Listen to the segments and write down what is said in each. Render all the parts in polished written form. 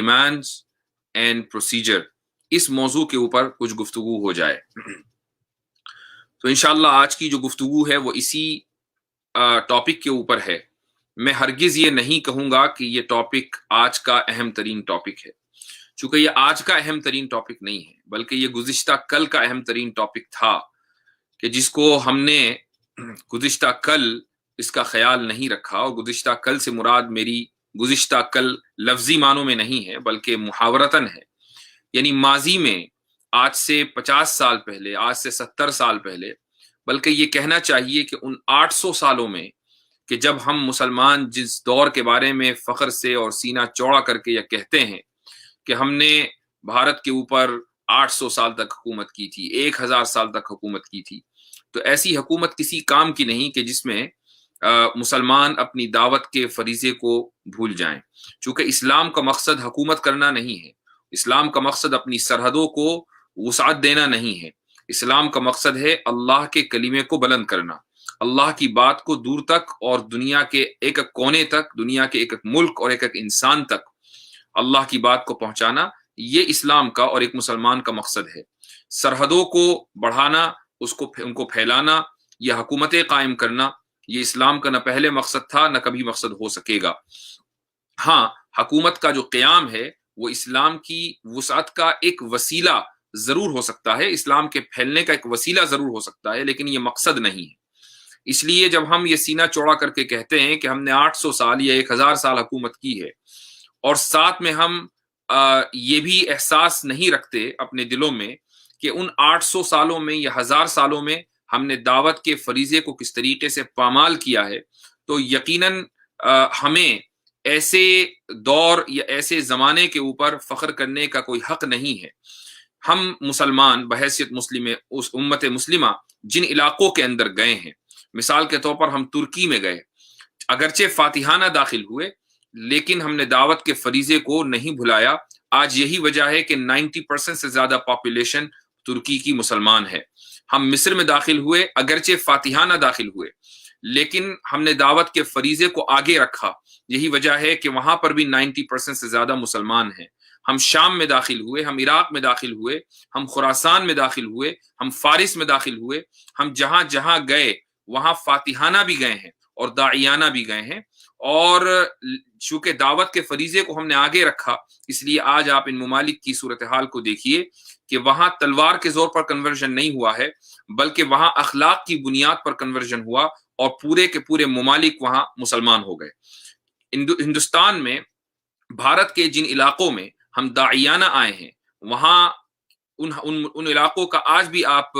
Demands and procedure, इस मौजू के ऊपर कुछ गुफ्तगू हो जाए। तो इंशाअल्लाह आज की जो गुफ्तगू है वो इसी टॉपिक के ऊपर है। मैं हरगिज ये नहीं कहूंगा कि ये टॉपिक आज का अहम तरीन टॉपिक है, चूंकि ये आज का अहम तरीन टॉपिक नहीं है, बल्कि ये गुज़िश्ता कल का अहम तरीन टॉपिक था कि जिसको हमने गुज़िश्ता कल इसका ख्याल नहीं रखा। और गुज़िश्ता कल से मुराद मेरी गुज़िश्ता कल लफ्जी मानों में नहीं है, बल्कि मुहावरतन है, यानी माजी में आज से 50 साल पहले, आज से 70 साल पहले, बल्कि ये कहना चाहिए कि उन 800 सालों में कि जब हम मुसलमान जिस दौर के बारे में फख्र से और सीना चौड़ा करके यह कहते हैं कि हमने भारत के ऊपर 800 साल तक हुकूमत की थी, 1000 साल तक हुकूमत की थी, तो ऐसी हुकूमत किसी काम की नहीं कि जिसमें मुसलमान अपनी दावत के फरीजे को भूल जाएं। चूंकि इस्लाम का मकसद हुकूमत करना नहीं है, इस्लाम का मकसद अपनी सरहदों को वुसाअत देना नहीं है, इस्लाम का मकसद है अल्लाह के कलीमे को बुलंद करना, अल्लाह की बात को दूर तक और दुनिया के एक एक कोने तक, दुनिया के एक एक मुल्क और एक एक इंसान तक अल्लाह की बात को पहुंचाना। ये इस्लाम का और एक मुसलमान का मकसद है। सरहदों को बढ़ाना, उनको फैलाना, यह हुकूमतें कायम करना, ये इस्लाम का न पहले मकसद था न कभी मकसद हो सकेगा। हाँ, हुकूमत का जो क़याम है वो इस्लाम की वुसाअत का एक वसीला जरूर हो सकता है, इस्लाम के फैलने का एक वसीला जरूर हो सकता है, लेकिन ये मकसद नहीं है। इसलिए जब हम ये सीना चौड़ा करके कहते हैं कि हमने 800 साल या 1000 साल हुकूमत की है, और साथ में हम ये भी एहसास नहीं रखते अपने दिलों में कि उन 800 सालों में या 1000 सालों में हमने दावत के फरीजे को किस तरीके से पामाल किया है, तो यकीनन हमें ऐसे दौर या ऐसे ज़माने के ऊपर फ़ख्र करने का कोई हक नहीं है। हम मुसलमान बहैसियत मुस्लिम, उस उम्मत मुस्लिमा जिन इलाकों के अंदर गए हैं, मिसाल के तौर पर हम तुर्की में गए, अगरचे फातिहाना दाखिल हुए, लेकिन हमने दावत के फरीजे को नहीं भुलाया। आज यही वजह है कि 90% से ज्यादा पॉपुलेशन तुर्की की मुसलमान है। हम मिस्र में दाखिल हुए, अगरचे फातिहाना दाखिल हुए, लेकिन हमने दावत के फरीजे को आगे रखा। यही वजह है कि वहां पर भी 90% से ज्यादा मुसलमान हैं। हम शाम में दाखिल हुए, हम इराक में दाखिल हुए, हम खुरासान में दाखिल हुए, हम फारिस में दाखिल हुए, हम जहां जहां गए वहां फातिहाना भी गए हैं और दाइयाना भी गए हैं। और चूंकि दावत के फरीजे को हमने आगे रखा, इसलिए आज आप इन ममालिक की सूरत हाल को देखिए कि वहां तलवार के जोर पर कन्वर्जन नहीं हुआ है, बल्कि वहां अखलाक की बुनियाद पर कन्वर्जन हुआ और पूरे के पूरे ममालिक वहां मुसलमान हो गए। हिंदुस्तान में, भारत के जिन इलाकों में हम दाइयाना आए हैं, वहां उन इलाकों का आज भी आप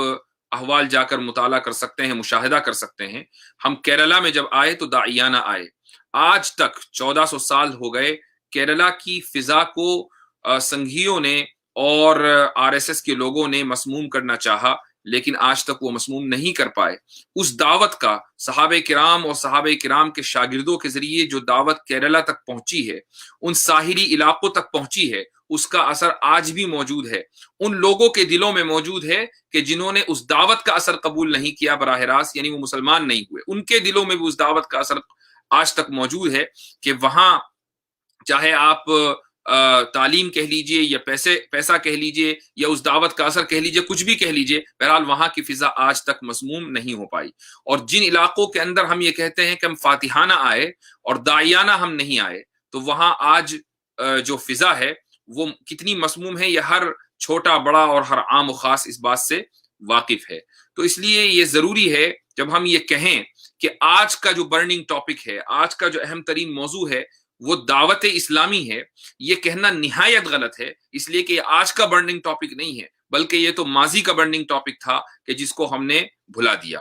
अहवाल जाकर मुताला कर सकते हैं, मुशाहिदा कर सकते हैं। हम केरला में जब आए तो दाइयाना आए। आज तक 1400 साल हो गए, केरला की फिजा को संघियों ने और आरएसएस के लोगों ने मसमूम करना चाहा, लेकिन आज तक वो मसमूम नहीं कर पाए। उस दावत का सहाबे किराम और सहाबे किराम के शागिर्दों के जरिए जो दावत केरला तक पहुंची है, उन साहिली इलाकों तक पहुंची है, उसका असर आज भी मौजूद है। उन लोगों के दिलों में मौजूद है कि जिन्होंने उस दावत का असर कबूल नहीं किया बराह रास्त, यानी वो मुसलमान नहीं हुए, उनके दिलों में भी उस दावत का असर आज तक मौजूद है कि वहां चाहे आप तालीम कह लीजिए या पैसा कह लीजिए या उस दावत का असर कह लीजिए, कुछ भी कह लीजिए, बहरहाल वहां की फिजा आज तक मसमूम नहीं हो पाई। और जिन इलाकों के अंदर हम ये कहते हैं कि हम फातिहाना आए और दाइयाना हम नहीं आए, तो वहां आज जो फिजा है वो कितनी मसमूम है, यह हर छोटा बड़ा और हर आम व खास इस बात से वाकिफ है। तो इसलिए ये जरूरी है जब हम ये कहें कि आज का जो बर्निंग टॉपिक है, आज का जो अहम तरीन मौजू है वो दावत इस्लामी है, ये कहना निहायत गलत है, इसलिए कि आज का बर्निंग टॉपिक नहीं है, बल्कि ये तो माजी का बर्निंग टॉपिक था कि जिसको हमने भुला दिया।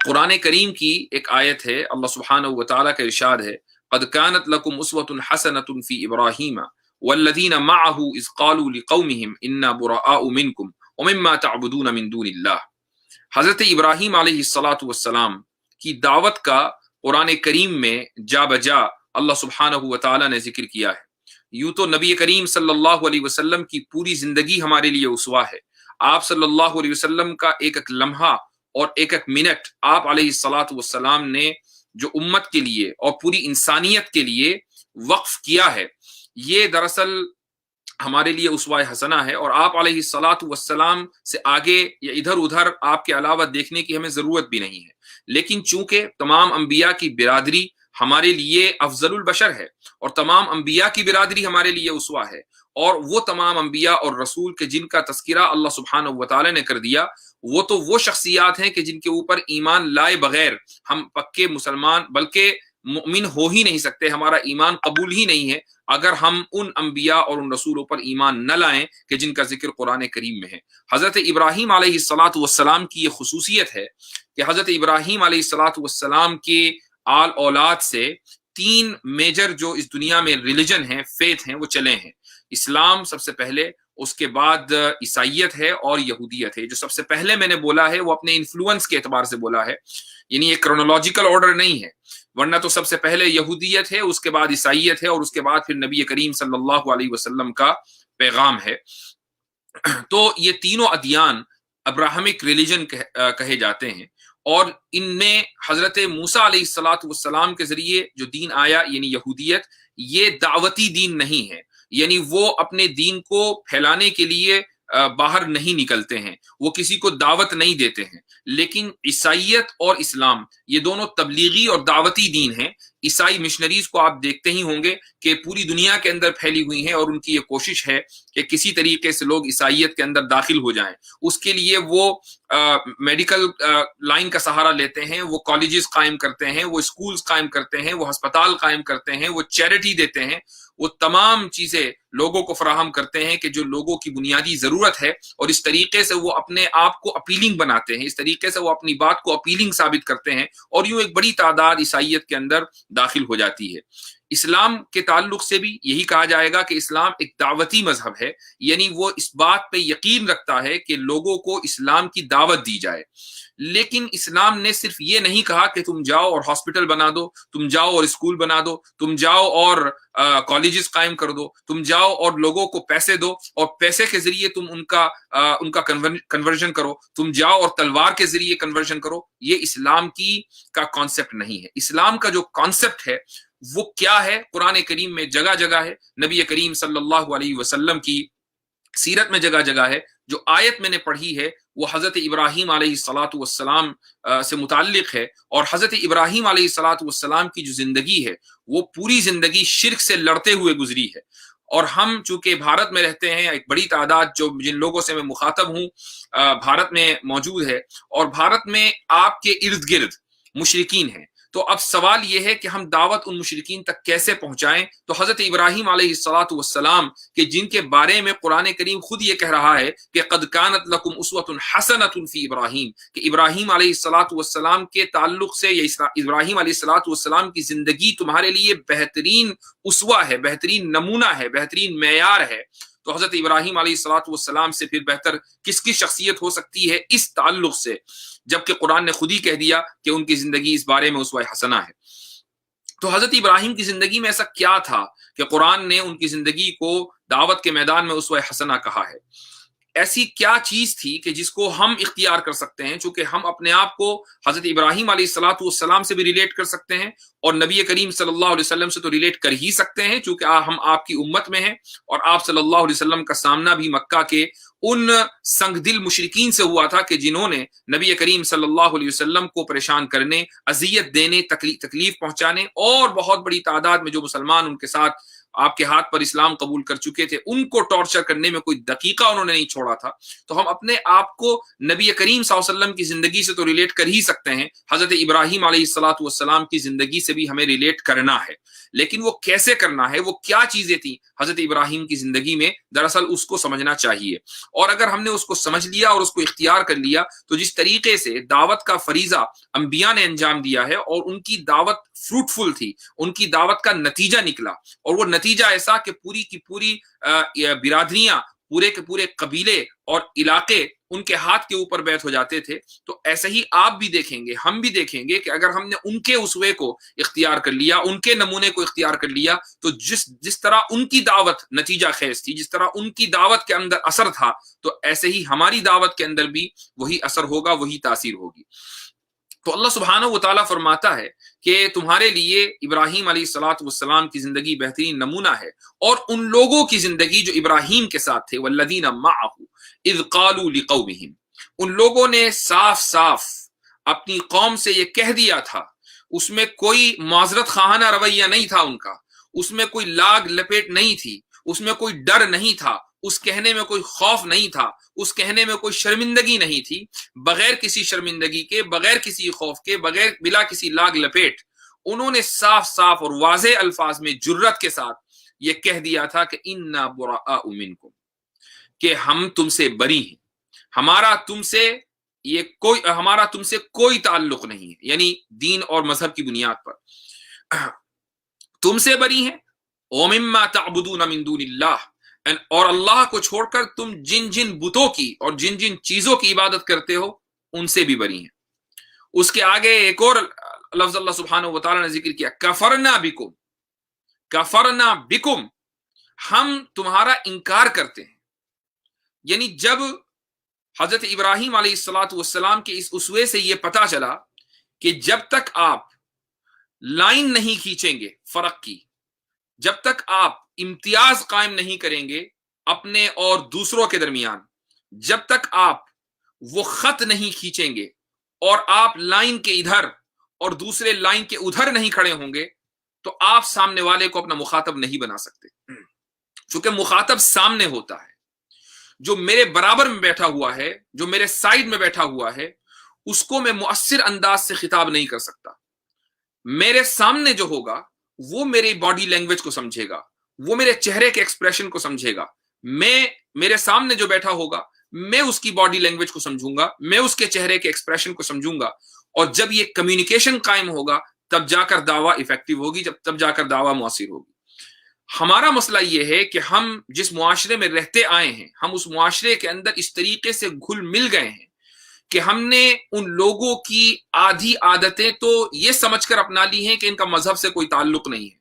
कुरान करीम की एक आयत है, अल्लाह सुब्हानहू व तआला का इरशाद है, क़द कानत लकुम उस्वतुन हसनतुन फ़ी इब्राहीम वल्लज़ीना मअहू इज़ क़ालू लिक़ौमिहिम इन्ना बुराअउ मिनकुम व मिम्मा तअबुदून मिन दूनिल्लाह। हज़रत इब्राहीम अलैहिस्सलातु वस्सलाम की दावत का कुरान करीम में जा बजा अल्लाह सुब्हानहू व तआला ने जिक्र किया है। यूं तो नबी करीम सल्लल्लाहु अलैहि वसल्लम की पूरी जिंदगी हमारे लिए उसवा है। आप सल्लल्लाहु अलैहि वसल्लम का एक एक लम्हा और एक एक मिनट आप अलैहिस्सलातु वस्सलाम ने जो उम्मत के लिए और पूरी इंसानियत के लिए वक्फ किया है, یہ دراصل ہمارے لیے اسوہ حسنہ ہے، اور آپ علیہ الصلاۃ والسلام سے آگے یا ادھر ادھر آپ کے علاوہ دیکھنے کی ہمیں ضرورت بھی نہیں ہے۔ لیکن چونکہ تمام انبیاء کی برادری ہمارے لیے افضل البشر ہے، اور تمام انبیاء کی برادری ہمارے لیے اسوہ ہے، اور وہ تمام انبیاء اور رسول کے جن کا تذکرہ اللہ سبحانہ وتعالی نے کر دیا، وہ تو وہ شخصیات ہیں کہ جن کے اوپر ایمان لائے بغیر ہم پکے مسلمان بلکہ مؤمن ہو ہی نہیں سکتے، ہمارا ایمان قبول ہی نہیں ہے اگر ہم ان انبیاء اور ان رسولوں پر ایمان نہ لائیں کہ جن کا ذکر قرآن کریم میں ہے۔ حضرت ابراہیم علیہ الصلاۃ والسلام کی یہ خصوصیت ہے کہ حضرت ابراہیم علیہ الصلاۃ والسلام کے آل اولاد سے 3 میجر جو اس دنیا میں ریلیجن ہیں، فیتھ ہیں، وہ چلے ہیں۔ اسلام سب سے پہلے، اس کے بعد عیسائیت ہے اور یہودیت ہے۔ جو سب سے پہلے میں نے بولا ہے وہ اپنے انفلوئنس کے اعتبار سے بولا ہے، یعنی ایک کرونولوجیکل آرڈر نہیں ہے، ورنہ تو سب سے پہلے یہودیت ہے، اس کے بعد عیسائیت ہے، اور اس کے بعد پھر نبی کریم صلی اللہ علیہ وسلم کا پیغام ہے۔ تو یہ تینوں ادیان ابراہمک ریلیجن کہے جاتے ہیں، اور ان میں حضرت موسیٰ علیہ الصلاۃ والسلام کے ذریعے جو دین آیا یعنی یہودیت، یہ دعوتی دین نہیں ہے، یعنی وہ اپنے دین کو پھیلانے کے لیے باہر نہیں نکلتے ہیں، وہ کسی کو دعوت نہیں دیتے ہیں۔ لیکن عیسائیت اور اسلام یہ دونوں تبلیغی اور دعوتی دین ہیں۔ عیسائی مشنریز کو آپ دیکھتے ہی ہوں گے کہ پوری دنیا کے اندر پھیلی ہوئی ہیں، اور ان کی یہ کوشش ہے کہ کسی طریقے سے لوگ عیسائیت کے اندر داخل ہو جائیں۔ اس کے لیے وہ میڈیکل لائن کا سہارا لیتے ہیں، وہ کالجز قائم کرتے ہیں، وہ اسکولز قائم کرتے ہیں، وہ ہسپتال قائم کرتے ہیں، وہ چیریٹی دیتے ہیں، وہ تمام چیزیں لوگوں کو فراہم کرتے ہیں کہ جو لوگوں کی بنیادی ضرورت ہے، اور اس طریقے سے وہ اپنے آپ کو اپیلنگ بناتے ہیں، اس طریقے سے وہ اپنی بات کو اپیلنگ ثابت کرتے ہیں، اور یوں ایک بڑی تعداد عیسائیت کے اندر داخل ہو جاتی ہے۔ اسلام کے تعلق سے بھی یہی کہا جائے گا کہ اسلام ایک دعوتی مذہب ہے، یعنی وہ اس بات پہ یقین رکھتا ہے کہ لوگوں کو اسلام کی دعوت دی جائے۔ لیکن اسلام نے صرف یہ نہیں کہا کہ تم جاؤ اور ہاسپٹل بنا دو، تم جاؤ اور اسکول بنا دو، تم جاؤ اور کالجز قائم کر دو، تم جاؤ اور لوگوں کو پیسے دو اور پیسے کے ذریعے تم ان کا کنورژن کرو، تم جاؤ اور تلوار کے ذریعے کنورژن کرو۔ یہ اسلام کا کانسیپٹ نہیں ہے۔ اسلام کا جو کانسیپٹ ہے وہ کیا ہے؟ قرآن کریم میں جگہ جگہ ہے، نبی کریم صلی اللہ علیہ وسلم کی سیرت میں جگہ جگہ ہے۔ جو آیت میں نے پڑھی ہے وہ حضرت ابراہیم علیہ الصلاۃ والسلام سے متعلق ہے، اور حضرت ابراہیم علیہ الصلاۃ والسلام کی جو زندگی ہے وہ پوری زندگی شرک سے لڑتے ہوئے گزری ہے۔ اور ہم چونکہ بھارت میں رہتے ہیں، ایک بڑی تعداد جن لوگوں سے میں مخاطب ہوں بھارت میں موجود ہے، اور بھارت میں آپ کے ارد گرد مشرکین ہیں۔ تو اب سوال یہ ہے کہ ہم دعوت ان مشرکین تک کیسے پہنچائیں؟ تو حضرت ابراہیم علیہ الصلاۃ والسلام کہ جن کے بارے میں قرآن کریم خود یہ کہہ رہا ہے کہ قد کانت لکم اسوۃ حسنۃ فی ابراہیم، کہ ابراہیم علیہ الصلاۃ والسلام کے تعلق سے یا ابراہیم علیہ الصلاۃ والسلام کی زندگی تمہارے لیے بہترین اسوہ ہے، بہترین نمونہ ہے، بہترین معیار ہے۔ تو حضرت ابراہیم علیہ الصلاۃ والسلام سے پھر بہتر کس کی شخصیت ہو سکتی ہے اس تعلق سے، جبکہ قرآن نے خود ہی کہہ دیا کہ ان کی زندگی اس بارے میں اسوہ حسنہ ہے۔ تو حضرت ابراہیم کی زندگی میں ایسا کیا تھا کہ قرآن نے ان کی زندگی کو دعوت کے میدان میں اسوہ حسنہ کہا ہے؟ ایسی کیا چیز تھی کہ جس کو ہم اختیار کر سکتے ہیں؟ چونکہ ہم اپنے آپ کو حضرت ابراہیم علیہ الصلاۃ والسلام سے بھی ریلیٹ کر سکتے ہیں، اور نبی کریم صلی اللہ علیہ وسلم سے تو ریلیٹ کر ہی سکتے ہیں، چونکہ ہم آپ کی امت میں ہیں، اور آپ صلی اللہ علیہ وسلم کا سامنا بھی مکہ کے ان سنگ دل مشرکین سے ہوا تھا کہ جنہوں نے نبی کریم صلی اللہ علیہ وسلم کو پریشان کرنے، اذیت دینے، تکلیف پہنچانے، اور بہت بڑی تعداد میں جو مسلمان ان کے ساتھ آپ کے ہاتھ پر اسلام قبول کر چکے تھے، ان کو ٹارچر کرنے میں کوئی دقیقہ انہوں نے نہیں چھوڑا تھا۔ تو ہم اپنے آپ کو نبی کریم صلی اللہ علیہ وسلم کی زندگی سے تو ریلیٹ کر ہی سکتے ہیں، حضرت ابراہیم علیہ الصلاۃ والسلام کی زندگی سے بھی ہمیں ریلیٹ کرنا ہے۔ لیکن وہ کیسے کرنا ہے، وہ کیا چیزیں تھیں حضرت ابراہیم کی زندگی میں، دراصل اس کو سمجھنا چاہیے۔ اور اگر ہم نے اس کو سمجھ لیا اور اس کو اختیار کر لیا تو جس طریقے سے دعوت کا فریضہ انبیاء نے انجام دیا ہے، اور ان کی دعوت فروٹفل تھی، ان کی دعوت کا نتیجہ نکلا، اور وہ نتیجہ ایسا کہ پوری کی پوری برادریاں، پورے کے پورے قبیلے اور علاقے ان کے ہاتھ کے اوپر بیعت ہو جاتے تھے۔ تو ایسے ہی آپ بھی دیکھیں گے، ہم بھی دیکھیں گے کہ اگر ہم نے ان کے اسوے کو اختیار کر لیا، ان کے نمونے کو اختیار کر لیا، تو جس طرح ان کی دعوت نتیجہ خیز تھی، جس طرح ان کی دعوت کے اندر اثر تھا، تو ایسے ہی ہماری دعوت کے اندر بھی وہی اثر ہوگا، وہی تاثیر ہوگی۔ تو اللہ सुब्हानहू व तआला फरमाता है कि तुम्हारे लिए इब्राहीम अलैहिस्सलाम की जिंदगी बेहतरीन नमूना है, और उन लोगों की जिंदगी जो इब्राहीम के साथ थे, वल्लज़ीना मअहू इज़ क़ालू लिक़ौमिहिम, उन लोगों ने साफ साफ अपनी कौम से ये कह दिया था, उसमें कोई माजरत खाना रवैया नहीं था उनका, उसमें कोई लाग लपेट नहीं थी, उसमें कोई डर नहीं था, उस कहने में कोई खौफ नहीं था, उस कहने में कोई शर्मिंदगी नहीं थी। बगैर किसी शर्मिंदगी के, बगैर किसी खौफ के, बगैर बिला किसी लाग लपेट उन्होंने साफ साफ और वाज़ेह अल्फाज में जुर्रत के साथ ये कह दिया था कि इन्ना बुराअ मिनकुम, कि हम तुमसे बरी हैं, हमारा तुमसे कोई ताल्लुक नहीं है, यानी दीन और मजहब की बुनियाद पर तुमसे बरी हैं। ओ मिम्मा तअबुदून मिन दूनिल्लाह, और अल्लाह को छोड़कर तुम जिन जिन बुतों की और जिन जिन चीजों की इबादत करते हो उनसे भी बरी हैं। उसके आगे एक और लफ्ज अल्लाह सुब्हानहू व तआला ने जिक्र किया, कफरना बिकुम, कफरना बिकुम, हम तुम्हारा इनकार करते हैं। यानी जब हजरत इब्राहीम अलैहिस्सलाम के इस उसवे से यह पता चला कि जब तक आप लाइन नहीं खींचेंगे फर्क की, जब तक आप इम्तियाज कायम नहीं करेंगे अपने और दूसरों के दरमियान, जब तक आप वो खत नहीं खींचेंगे और आप लाइन के इधर और दूसरे लाइन के उधर नहीं खड़े होंगे, तो आप सामने वाले को अपना मुखातब नहीं बना सकते। चूंकि मुखातब सामने होता है, जो मेरे बराबर में बैठा हुआ है, जो मेरे साइड में बैठा हुआ है, उसको मैं मुअस्सिर अंदाज से खिताब नहीं कर सकता। मेरे सामने जो होगा वो मेरी बॉडी लैंग्वेज को समझेगा, वो मेरे चेहरे के एक्सप्रेशन को समझेगा। मेरे सामने जो बैठा होगा मैं उसकी बॉडी लैंग्वेज को समझूंगा, मैं उसके चेहरे के एक्सप्रेशन को समझूंगा, और जब ये कम्युनिकेशन कायम होगा तब जाकर दावा इफेक्टिव होगी, तब जाकर दावा मुअस्सिर होगी। हमारा मसला ये है कि हम जिस मुआशरे में रहते आए हैं, हम उस मुआशरे के अंदर इस तरीके से घुल मिल गए हैं कि हमने उन लोगों की आधी आदतें तो ये समझकर अपना ली हैं कि इनका मजहब से कोई ताल्लुक नहीं है,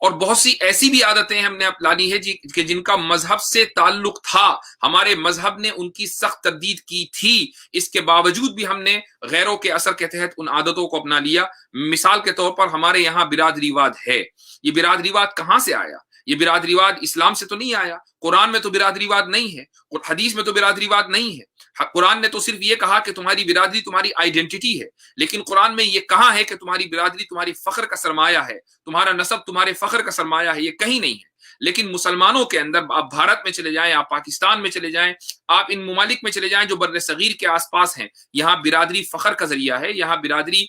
और बहुत सी ऐसी भी आदतें हमने अपना ली है कि जिनका मजहब से ताल्लुक था, हमारे मजहब ने उनकी सख्त तरदीद की थी, इसके बावजूद भी हमने गैरों के असर के तहत उन आदतों को अपना लिया। मिसाल के तौर पर हमारे यहाँ बिरादरीवाद है। ये बिरादरीवाद कहाँ से आया? ये बिरादरीवाद इस्लाम से तो नहीं आया, कुरान में तो बिरादरीवाद नहीं है, हदीस में तो बिरादरीवाद नहीं है। कुरान ने तो सिर्फ ये कहा कि तुम्हारी बिरादरी तुम्हारी आइडेंटिटी है, लेकिन कुरान में ये कहा है कि तुम्हारी बिरादरी तुम्हारी फख्र का सरमाया है, तुम्हारा नस्ब तुम्हारे फख्र का सरमाया है, ये कहीं नहीं है। लेकिन मुसलमानों के अंदर, आप भारत में चले जाएं, आप पाकिस्तान में चले जाएं, आप इन मुमालिक में चले जाएं जो बर्रे सगीर के आसपास हैं, यहाँ बिरादरी फख्र का जरिया है, यहाँ बिरादरी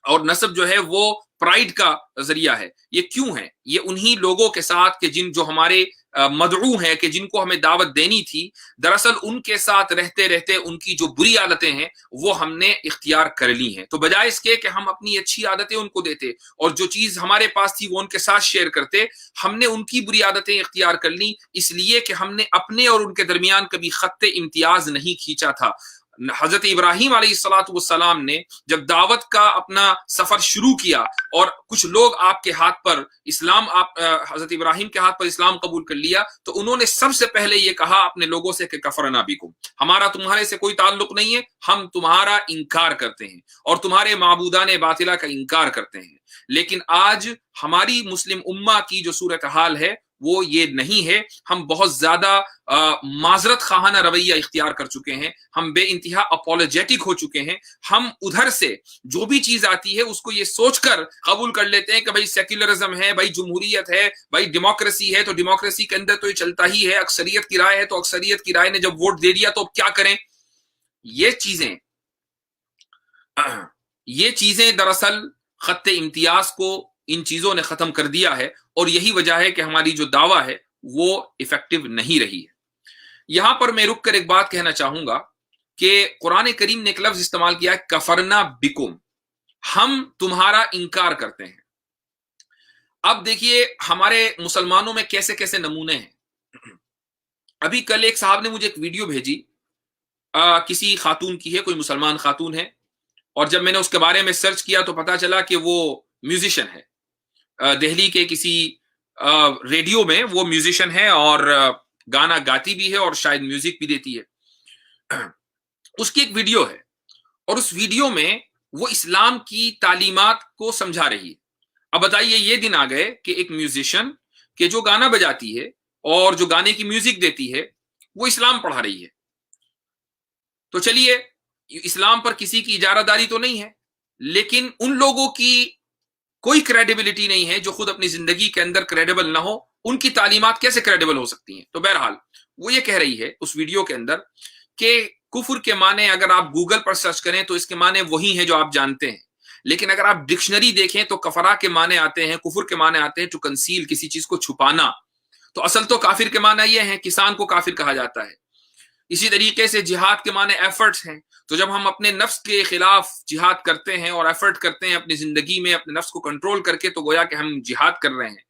और नस्ब जो है वो प्राइड का जरिया है। ये क्यों है? ये उन्हीं लोगों के साथ के जो हमारे मदऊ हैं, कि जिनको हमें दावत देनी थी, दरअसल उनके साथ रहते रहते उनकी जो बुरी आदतें हैं वो हमने इख्तियार कर ली हैं। तो बजाय इसके कि हम अपनी अच्छी आदतें उनको देते और जो चीज हमारे पास थी वो उनके साथ शेयर करते, हमने उनकी बुरी आदतें इख्तियार कर ली, इसलिए कि हमने अपने और उनके दरमियान कभी खत्ते इम्तियाज नहीं खींचा था। हजरत इब्राहीम अलैहिस्सलाम ने जब दावत का अपना सफर शुरू किया और कुछ लोग आपके हाथ पर इस्लाम, हजरत इब्राहीम के हाथ पर इस्लाम कबूल कर लिया, तो उन्होंने सबसे पहले ये कहा अपने लोगों से कि कफरना बिकुम, हमारा तुम्हारे से कोई ताल्लुक नहीं है, हम तुम्हारा इनकार करते हैं और तुम्हारे माबूदाने बातिला का इनकार करते हैं। लेकिन आज हमारी मुस्लिम उम्मा की जो सूरत हाल है वो ये नहीं है। हम बहुत ज्यादा माजरत खाना रवैया इख्तियार कर चुके हैं, हम बे इंतहा अपोलोजेटिक हो चुके हैं। हम उधर से जो भी चीज आती है उसको ये सोचकर कबूल कर लेते हैं कि भाई सेक्युलरिज्म है, भाई जमहूरियत है, भाई डेमोक्रेसी है, तो डेमोक्रेसी के अंदर तो ये चलता ही है, अक्सरियत की राय है तो अक्सरियत की राय ने जब वोट दे दिया तो क्या करें। ये चीजें दरअसल खत्ते इम्तियाज को इन चीजों ने खत्म कर दिया है, और यही वजह है कि हमारी जो दावा है वो इफेक्टिव नहीं रही है। यहां पर मैं रुक कर एक बात कहना चाहूंगा कि कुरान करीम ने एक लफ्ज इस्तेमाल किया है, कफरना बिकुम, हम तुम्हारा इनकार करते हैं। अब देखिए हमारे मुसलमानों में कैसे कैसे नमूने हैं। अभी कल एक साहब ने मुझे एक वीडियो भेजी, किसी खातून की है, कोई मुसलमान खातून है, और जब मैंने उसके बारे में सर्च किया तो पता चला कि वो म्यूजिशियन है, दिल्ली के किसी रेडियो में वो म्यूजिशियन है और गाना गाती भी है और शायद म्यूजिक भी देती है। उसकी एक वीडियो है और उस वीडियो में وہ اسلام کی تعلیمات کو سمجھا رہی ہے. اب بتائیے یہ دن آ گئے کہ ایک میوزیشین کہ جو گانا بجاتی ہے اور جو گانے کی میوزک دیتی ہے وہ اسلام پڑھا رہی ہے. تو چلیے اسلام پر کسی کی اجارہ داری تو نہیں ہے، لیکن ان لوگوں کی کوئی کریڈیبلٹی نہیں ہے جو خود اپنی زندگی کے اندر کریڈیبل نہ ہو، ان کی تعلیمات کیسے کریڈیبل ہو سکتی ہیں؟ تو بہرحال وہ یہ کہہ رہی ہے اس ویڈیو کے اندر کہ کفر کے معنی اگر آپ گوگل پر سرچ کریں تو اس کے معنی وہی ہیں جو آپ جانتے ہیں، لیکن اگر آپ ڈکشنری دیکھیں تو کفرا کے معنی آتے ہیں، کفر کے معنی آتے ہیں ٹو کنسیل، کسی چیز کو چھپانا. تو اصل تو کافر کے معنی یہ ہے، کسان کو کافر کہا جاتا ہے. اسی طریقے سے جہاد کے معنی ایفرٹس ہیں. تو جب ہم اپنے نفس کے خلاف جہاد کرتے ہیں اور ایفرٹ کرتے ہیں اپنی زندگی میں اپنے نفس کو کنٹرول کر کے، تو گویا کہ ہم جہاد کر رہے ہیں.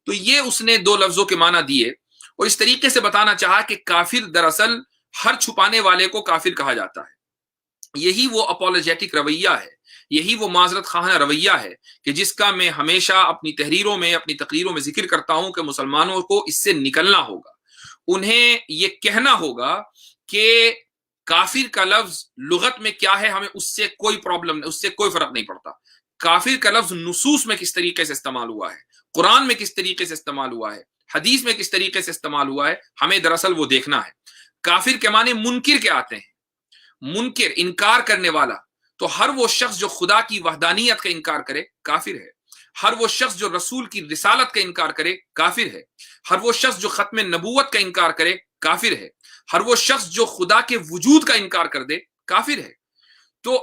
تو یہ اس نے دو لفظوں کے معنی دیے اور اس طریقے سے بتانا چاہا کہ کافر دراصل ہر چھپانے والے کو کافر کہا جاتا ہے. یہی وہ اپولوجیٹک رویہ ہے، یہی وہ معذرت خواہانہ رویہ ہے کہ جس کا میں ہمیشہ اپنی تحریروں میں اپنی تقریروں میں ذکر کرتا ہوں کہ مسلمانوں کو اس سے نکلنا ہوگا. انہیں یہ کہنا ہوگا کہ کافر کا لفظ لغت میں کیا ہے، ہمیں اس سے کوئی پرابلم نہیں، اس سے کوئی فرق نہیں پڑتا. کافر کا لفظ نصوص میں کس طریقے سے استعمال ہوا ہے، قرآن میں کس طریقے سے استعمال ہوا ہے، حدیث میں کس طریقے سے استعمال ہوا ہے، ہمیں دراصل وہ دیکھنا ہے. کافر کے معنی منکر کے آتے ہیں. منکر انکار کرنے والا. تو ہر وہ شخص جو خدا کی وحدانیت کا انکار کرے کافر ہے. ہر وہ شخص جو رسول کی رسالت کا انکار کرے کافر ہے. ہر وہ شخص جو ختم نبوت کا انکار کرے کافر ہے. ہر وہ شخص جو خدا کے وجود کا انکار کر دے کافر ہے. تو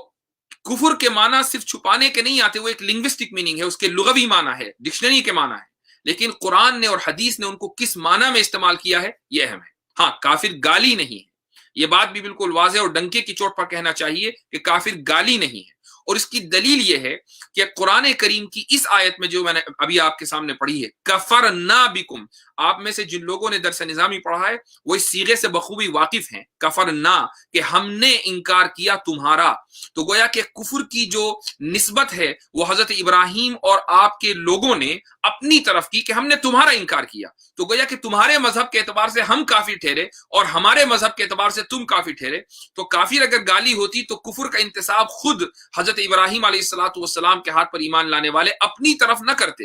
کفر کے معنی صرف چھپانے کے نہیں آتے، وہ ایک لنگوسٹک میننگ ہے، اس کے لغوی معنی ہے، ڈکشنری کے معنی ہے. لیکن قرآن نے اور حدیث نے ان کو کس معنی میں استعمال کیا ہے یہ اہم ہے. ہاں کافر گالی نہیں ہے، یہ بات بھی بالکل واضح اور ڈنکے کی چوٹ پر کہنا چاہیے کہ کافر گالی نہیں ہے. اور اس کی دلیل یہ ہے کہ قرآن کریم کی اس آیت میں جو میں نے ابھی آپ کے سامنے پڑھی ہے، کفرنا بکم، آپ میں سے جن لوگوں نے درس نظامی پڑھا ہے وہ اس صیغے سے بخوبی واقف ہیں. کفرنا کہ ہم نے انکار کیا تمہارا. تو گویا کہ کفر کی جو نسبت ہے وہ حضرت ابراہیم اور آپ کے لوگوں نے اپنی طرف کی کہ ہم نے تمہارا انکار کیا. تو گویا کہ تمہارے مذہب کے اعتبار سے ہم کافر ٹھہرے اور ہمارے مذہب کے اعتبار سے تم کافر ٹھہرے. تو کافر اگر گالی ہوتی تو کفر کا انتساب خود حضرت ابراہیم علیہ الصلوۃ والسلام کے ہاتھ پر ایمان لانے والے اپنی طرف نہ کرتے.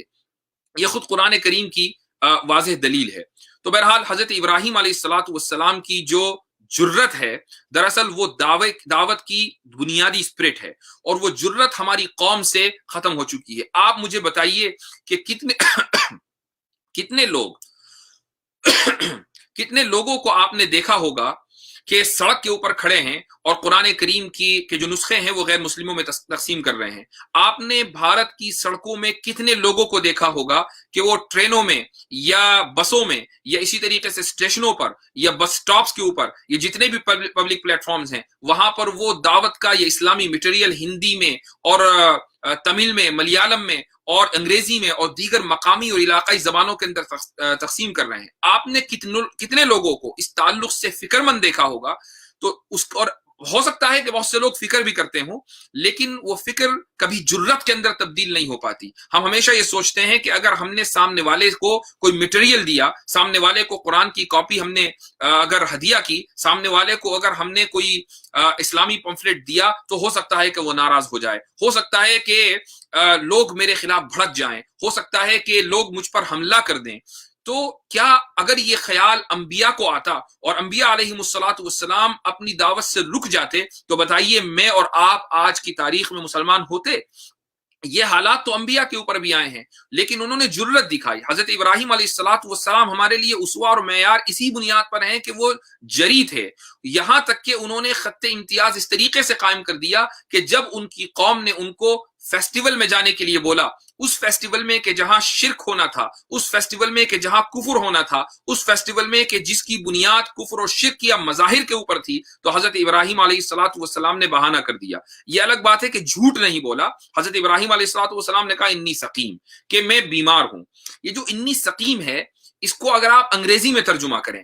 یہ خود قرآن کریم کی واضح دلیل ہے. تو بہرحال حضرت ابراہیم علیہ الصلوۃ والسلام کی جو جرت ہے دراصل وہ دعوت کی بنیادی اسپرٹ ہے، اور وہ جرت ہماری قوم سے ختم ہو چکی ہے. آپ مجھے بتائیے کہ کتنے لوگوں کو آپ نے دیکھا ہوگا کہ سڑک کے اوپر کھڑے ہیں اور قرآن کریم کے جو نسخے ہیں وہ غیر مسلموں میں تقسیم کر رہے ہیں. آپ نے بھارت کی سڑکوں میں کتنے لوگوں کو دیکھا ہوگا کہ وہ ٹرینوں میں یا بسوں میں یا اسی طریقے سے اسٹیشنوں پر یا بس سٹاپس کے اوپر یہ جتنے بھی پبلک پلیٹ فارمز ہیں وہاں پر وہ دعوت کا یہ اسلامی مٹیریل ہندی میں اور تمل میں، ملیالم میں اور انگریزی میں اور دیگر مقامی اور علاقائی زبانوں کے اندر تقسیم کر رہے ہیں. آپ نے کتنے لوگوں کو اس تعلق سے فکر مند دیکھا ہوگا؟ تو اس اور ہو سکتا ہے کہ بہت سے لوگ فکر بھی کرتے ہوں، لیکن وہ فکر کبھی جرت کے اندر تبدیل نہیں ہو پاتی. ہم ہمیشہ یہ سوچتے ہیں کہ اگر ہم نے سامنے والے کو کوئی مٹیریل دیا، سامنے والے کو قرآن کی کاپی ہم نے اگر ہدیہ کی، سامنے والے کو اگر ہم نے کوئی اسلامی پمفلٹ دیا تو ہو سکتا ہے کہ وہ ناراض ہو جائے، ہو سکتا ہے کہ لوگ میرے خلاف بھڑک جائیں، ہو سکتا ہے کہ لوگ مجھ پر حملہ کر دیں. تو کیا اگر یہ خیال انبیاء کو آتا اور انبیاء علیہم الصلوۃ والسلام اپنی دعوت سے رک جاتے تو بتائیے میں اور آپ آج کی تاریخ میں مسلمان ہوتے؟ یہ حالات تو انبیاء کے اوپر بھی آئے ہیں، لیکن انہوں نے جرت دکھائی. حضرت ابراہیم علیہ الصلوۃ والسلام ہمارے لیے اسوہ اور معیار اسی بنیاد پر ہیں کہ وہ جری تھے. یہاں تک کہ انہوں نے خط امتیاز اس طریقے سے قائم کر دیا کہ جب ان کی قوم نے ان کو فیسٹیول میں جانے کے لیے بولا، اس فیسٹیول میں کہ جہاں شرک ہونا تھا، اس فیسٹیول میں کہ جہاں کفر ہونا تھا، اس فیسٹیول میں کہ جس کی بنیاد کفر اور شرک یا مظاہر کے اوپر تھی، تو حضرت ابراہیم علیہ الصلوۃ والسلام نے بہانہ کر دیا. یہ الگ بات ہے کہ جھوٹ نہیں بولا. حضرت ابراہیم علیہ الصلوۃ والسلام نے کہا انی سقیم، کہ میں بیمار ہوں. یہ جو انی سقیم ہے اس کو اگر آپ انگریزی میں ترجمہ کریں،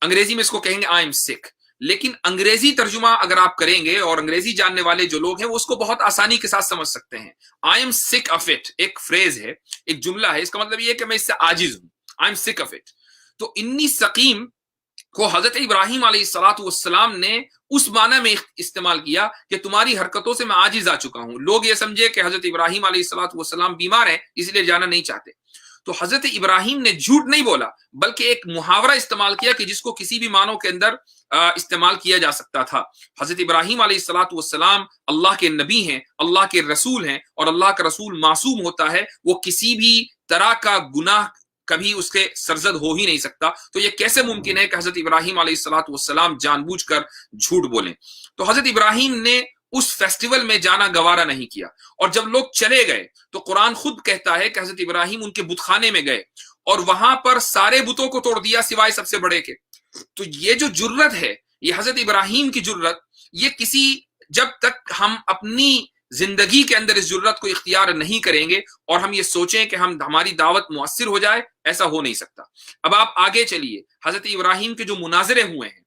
انگریزی میں اس کو کہیں گے آئی ایم سک. لیکن انگریزی ترجمہ اگر آپ کریں گے اور انگریزی جاننے والے جو لوگ ہیں وہ اس کو بہت آسانی کے ساتھ سمجھ سکتے ہیں. آئی ایم سک آف اٹ ایک فریز ہے، ایک جملہ ہے، اس کا مطلب یہ ہے کہ میں اس سے عاجز ہوں. آئی ایم سک آف اٹ. تو انی سقیم کو हजरत इब्राहिम अलैहिस्सलाम ने उस माना में इस्तेमाल किया कि तुम्हारी हरकतों से मैं आजिज आ चुका हूं। लोग ये समझे कि हजरत इब्राहिम अलैहिस्सलाम बीमार हैं इसलिए जाना नहीं चाहते। तो हजरत इब्राहिम ने झूठ नहीं बोला बल्कि एक मुहावरा इस्तेमाल किया कि जिसको किसी भी मानों के अंदर इस्तेमाल किया जा सकता था। हजरत इब्राहिम अलैहिस्सलाम अल्लाह के नबी हैं, अल्लाह के रसूल हैं, और अल्लाह का रसूल मासूम होता है, वो किसी भी तरह का गुनाह कभी उसके सरजद हो ही नहीं सकता। तो ये कैसे मुमकिन है कि हजरत इब्राहिम अलैहिस्सलाम जानबूझकर झूठ बोलें। तो हजरत इब्राहिम ने उस फेस्टिवल में जाना गवारा नहीं किया, और जब लोग चले गए तो कुरान खुद कहता है कि हजरत इब्राहिम उनके बुतखाने में गए और वहां पर सारे बुतों को तोड़ दिया सिवाय सबसे बड़े के। तो ये जो जुर्रत है, ये हजरत इब्राहिम की जुर्रत, ये किसी, जब तक हम अपनी जिंदगी के अंदर इस जुर्रत को इख्तियार नहीं करेंगे और हम ये सोचें कि हमारी दावत मुअस्सिर हो जाए, ऐसा हो नहीं सकता। अब आप आगे चलिए, हजरत इब्राहिम के जो मुनाजरे हुए हैं,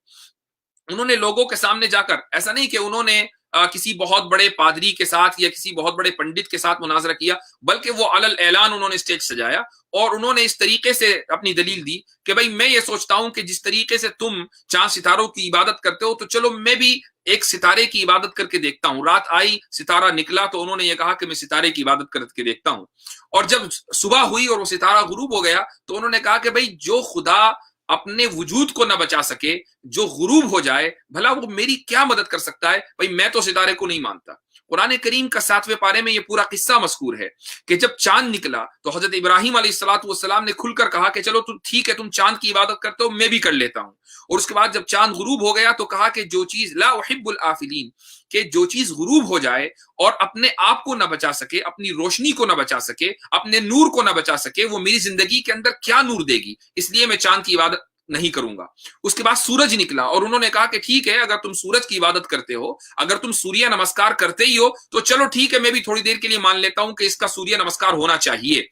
उन्होंने लोगों के सामने जाकर, ऐसा नहीं कि उन्होंने किसी बहुत बड़े पादरी के साथ या किसी बहुत बड़े पंडित के साथ मुनाजरा किया, बल्कि वो अलल ऐलान उन्होंने स्टेज सजाया और उन्होंने इस तरीके से अपनी दलील दी कि भाई मैं ये सोचता हूं कि जिस तरीके से तुम चांद सितारों की इबादत करते हो, तो चलो मैं भी एक सितारे की इबादत करके देखता हूं। रात आई, सितारा निकला, तो उन्होंने ये कहा कि मैं सितारे की इबादत करके देखता हूं। और जब सुबह हुई और वो सितारा गुरूब हो गया, तो उन्होंने कहा कि भाई जो खुदा अपने वजूद को ना बचा सके, जो गुरूब हो जाए, भला वो मेरी क्या मदद कर सकता है? भाई मैं तो सितारे को नहीं मानता। कुरान करीम का 7वें पारे में ये पूरा किस्सा मज़कूर है कि जब चांद निकला तो हजरत इब्राहिम अलैहिस्सलाम ने खुलकर कहा कि चलो तुम ठीक है, तुम चांद की इबादत करते हो, मैं भी कर लेता हूं। और उसके बाद जब चांद गुरूब हो गया तो कहा कि जो चीज ला उहिब्बुल आफिलीन, कि जो चीज गुरूब हो जाए और अपने आप को ना बचा सके, अपनी रोशनी को ना बचा सके, अपने नूर को ना बचा सके, वो मेरी जिंदगी के अंदर क्या नूर देगी, इसलिए मैं चांद की इबादत नहीं करूंगा। उसके बाद सूरज निकला और उन्होंने कहा कि ठीक है, अगर तुम सूरज की इबादत करते हो, अगर तुम सूर्य नमस्कार करते ही हो, तो चलो ठीक है, मैं भी थोड़ी देर के लिए मान लेता हूं कि इसका सूर्य नमस्कार होना चाहिए।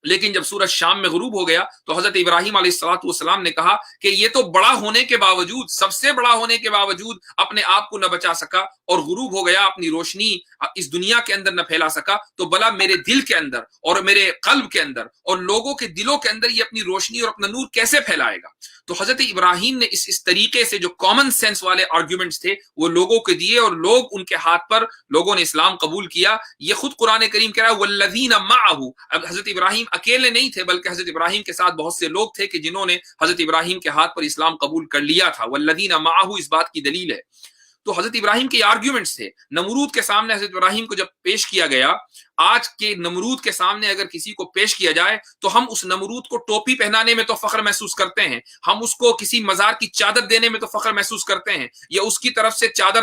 लेकिन जब सूरज शाम में गुरूब हो गया तो हजरत इब्राहिम अलैहिस्सलाम ने कहा कि ये तो बड़ा होने के बावजूद, सबसे बड़ा होने के बावजूद अपने आप को न बचा सका और गुरूब हो गया, अपनी रोशनी इस दुनिया के अंदर न फैला सका, तो भला मेरे दिल के अंदर और मेरे कल्ब के अंदर और लोगों के दिलों के अंदर ये अपनी रोशनी और अपना नूर कैसे फैलाएगा। तो हजरत इब्राहिम ने इस तरीके से जो कॉमन सेंस वाले आर्ग्यूमेंट्स थे वो लोगों को दिए और लोग उनके हाथ पर, लोगों ने इस्लाम कबूल किया। ये खुद कुरान करीम कह रहा है वल्लज़ीना मअहू। अब हजरत इब्राहिम अकेले नहीं थे, बल्कि हजरत इब्राहिम के साथ बहुत से लोग थे कि जिन्होंने हजरत इब्राहिम के हाथ पर इस्लाम कबूल कर लिया था। वल्लज़ीना मअहू इस बात की दलील है। तो हजरत इब्राहिम के आर्ग्यूमेंट्स थे। नमरूद के सामने हजरत इब्राहिम को जब पेश किया गया, आज के नमरूद के सामने अगर किसी को पेश किया जाए तो हम उस नमरूद को टोपी पहनाने में तो फख्र महसूस करते हैं, हम उसको किसी मजार की चादर देने में तो फख्र महसूस करते हैं, या उसकी तरफ से चादर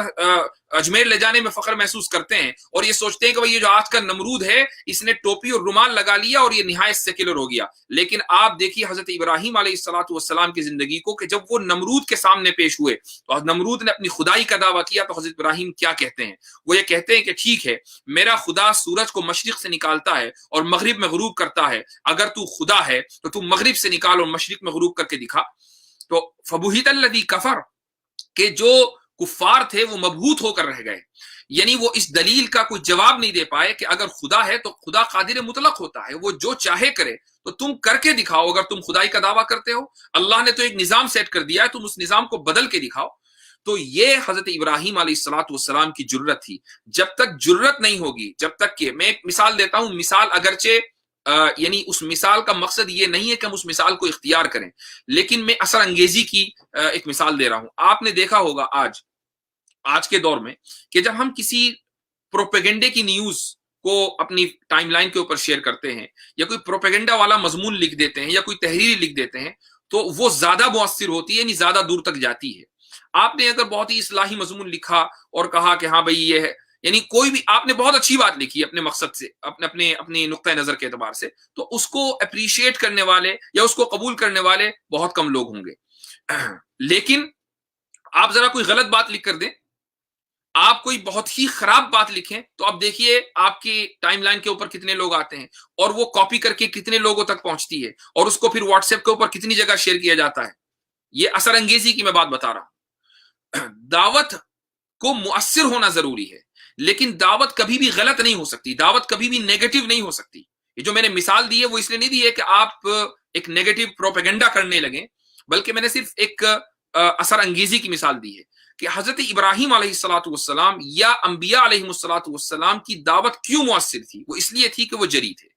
अजमेर ले जाने में फख्र महसूस करते हैं, और ये सोचते हैं कि भाई ये जो आज का नमरूद है इसने टोपी और रुमाल लगा लिया और ये निहायत सेक्युलर हो गया। लेकिन आप देखिए हजरत इब्राहिम अलैहिस्सलाम की जिंदगी को, कि जब वो नमरूद के सामने पेश हुए तो नमरूद ने अपनी खुदाई का दावा किया, तो हजरत इब्राहिम क्या कहते हैं? वो ये कहते हैं कि ठीक है, मेरा खुदा सूरज को मशरिक से निकालता है और मगरिब में गुरूब करता है, अगर तू खुदा है तो तू मगरिब से निकाल और मशरिक में गुरूब करके दिखा। तो फबुहितल्लज़ी कफर, के जो कुफ्फार थे वो मबहूत होकर रह गए, यानी वो इस दलील का कोई जवाब नहीं दे पाए कि अगर खुदा है तो खुदा कादिर मुतलक होता है, वो जो चाहे करे, तो तुम करके दिखाओ। अगर तुम खुदाई का दावा करते हो, अल्लाह ने तो एक निजाम सेट कर दिया है, तुम उस निजाम को बदल के दिखाओ। तो ये हजरत इब्राहिम अलैहिस्सलाम की जुर्रत थी। जब तक जुर्रत नहीं होगी, जब तक कि, मैं एक मिसाल देता हूं, मिसाल अगरचे यानी उस मिसाल का मकसद ये नहीं है कि हम उस मिसाल को इख्तियार करें, लेकिन मैं असर अंगेजी की एक मिसाल दे रहा हूं। आपने देखा होगा आज के दौर में कि जब हम किसी प्रोपेगेंडे की न्यूज को अपनी टाइमलाइन के ऊपर शेयर करते हैं, या कोई प्रोपेगेंडा वाला मजमून लिख देते हैं या कोई तहरीर लिख देते हैं, तो वो ज्यादा मुअस्सिर होती है, यानी ज्यादा दूर तक जाती है। आपने अगर बहुत ही इस्लाही मजमून लिखा और कहा कि हाँ भाई ये है, यानी कोई भी आपने बहुत अच्छी बात लिखी अपने मकसद से, अपने अपने नुक्ता नजर के एतबार से, तो उसको अप्रिशिएट करने वाले या उसको कबूल करने वाले बहुत कम लोग होंगे। लेकिन आप जरा कोई गलत बात लिख कर दें, आप कोई बहुत ही खराब बात लिखें, तो अब देखिए आपकी टाइमलाइन के ऊपर कितने लोग आते हैं और वो कॉपी करके कितने लोगों तक पहुंचती है और उसको फिर व्हाट्सएप के ऊपर कितनी जगह शेयर किया जाता है। ये असर अंगेजी की मैं बात बता रहा हूं। दावत को मुअस्सिर होना जरूरी है, लेकिन दावत कभी भी गलत नहीं हो सकती, दावत कभी भी नेगेटिव नहीं हो सकती। ये जो मैंने मिसाल दी है वो इसलिए नहीं दी है कि आप एक नेगेटिव प्रोपेगेंडा करने लगे, बल्कि मैंने सिर्फ एक असर अंगेजी की मिसाल दी है कि हजरत इब्राहिम अलैहिस्सलाम या अंबिया अलैहिस्सलाम की दावत क्यों मुअस्सिर थी। वो इसलिए थी कि वो जरी थे,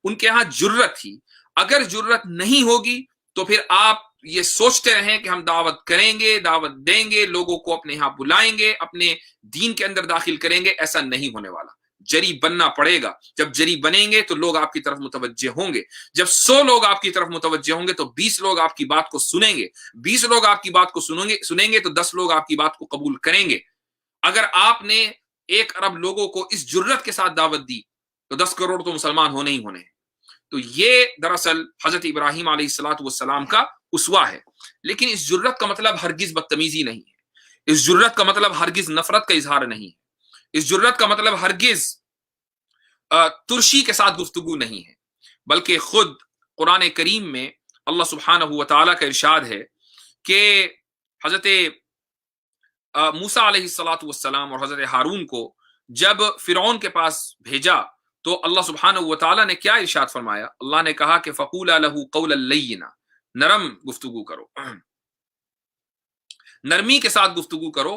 उनके यहाँ जुर्रत थी। अगर जुर्रत नहीं होगी तो फिर आप ये सोचते रहें कि हम दावत करेंगे, दावत देंगे, लोगों को अपने यहाँ बुलाएंगे, अपने दीन के अंदर दाखिल करेंगे, ऐसा नहीं होने वाला। जरी बनना पड़ेगा। जब जरी बनेंगे तो लोग आपकी तरफ मुतवज्जे होंगे। जब 100 लोग आपकी तरफ मुतवज्जे होंगे तो 20 लोग आपकी बात को सुनेंगे। 20 लोग आपकी बात को सुनेंगे तो 10 लोग आपकी बात को कबूल करेंगे। अगर आपने 1 अरब लोगों को इस जुर्रत के साथ दावत दी तो 10 करोड़ तो मुसलमान होने ही होने हैं। तो ये दरअसल हजरत इब्राहिम अलैहिस्सलाम का उसवा है। लेकिन इस जुर्रत का मतलब हरगिज बदतमीजी नहीं है। इस जुर्रत का मतलब हरगिज नफरत का इजहार नहीं है। इस जुर्रत का मतलब हरगिज तुर्शी के साथ गुफ्तगू नहीं है, बल्कि खुद कुरान करीम में अल्लाह सुब्हानहू व तआला का इरशाद है कि हजरत मूसा अलैहिस्सलाम और हजरत हारून को जब फिरौन के पास भेजा तो अल्लाह सुब्हानहू व तआला ने क्या इरशाद फरमाया। अल्लाह ने कहा कि फ़क़ूला लहू क़ौलन लय्यिना, नरम गुफ्तगू करो, नरमी के साथ गुफ्तगू करो,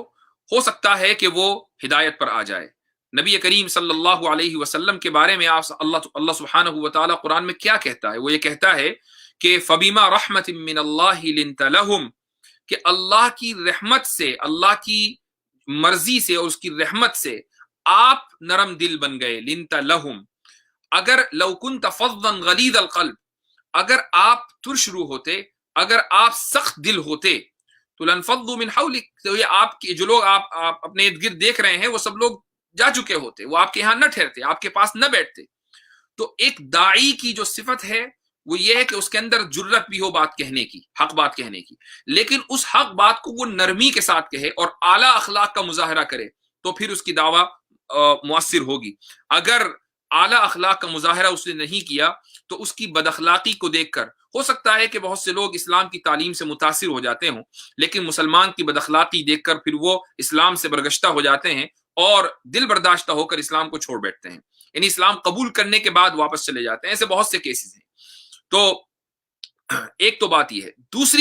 हो सकता है कि वो हिदायत पर आ जाए। नबी करीम सल्लल्लाहु अलैहि वसल्लम के बारे में अल्लाह सुब्हानहू व तआला कुरान में क्या कहता है। वो ये कहता है कि फ़बिमा रहमतिन मिनल्लाहि लिन्त लहुम, कि अल्लाह की रहमत से, अल्लाह की मर्जी से और उसकी रहमत से आप नरम दिल बन गए। लिन्त लहुम, अगर लौ कुन्त फ़ज़्ज़न गलीज़ल क़ल्ब, अगर आप तुरशरू होते, अगर आप सख्त दिल होते तो लनफ़ज़्ज़ू मिन हौलिक, तो ये आपके जो लोग आप अपने इर्द गिर्द देख रहे हैं वो सब लोग जा चुके होते, वो आपके यहाँ न ठहरते, आपके पास न बैठते। तो एक दाई की जो सिफत है वो ये है कि उसके अंदर जुर्रत भी हो बात कहने की, हक बात कहने की, लेकिन उस हक बात को वो नरमी के साथ कहे और आला अखलाक का मुजाहरा करे तो फिर उसकी दावा मुअस्सिर होगी। अगर आला अखलाक का मुजाहरा उसने नहीं किया तो उसकी बदअखलाकी को देखकर हो सकता है कि बहुत से लोग इस्लाम की तालीम से मुतासिर हो जाते हों, लेकिन मुसलमान की बदअखलाकी देखकर फिर वो इस्लाम से बरगश्ता हो जाते हैं और दिल बर्दाश्ता होकर इस्लाम को छोड़ बैठते हैं, यानी इस्लाम कबूल करने के बाद वापस चले जाते हैं। ऐसे बहुत से केसेस हैं। तो एक तो बात यह है। दूसरी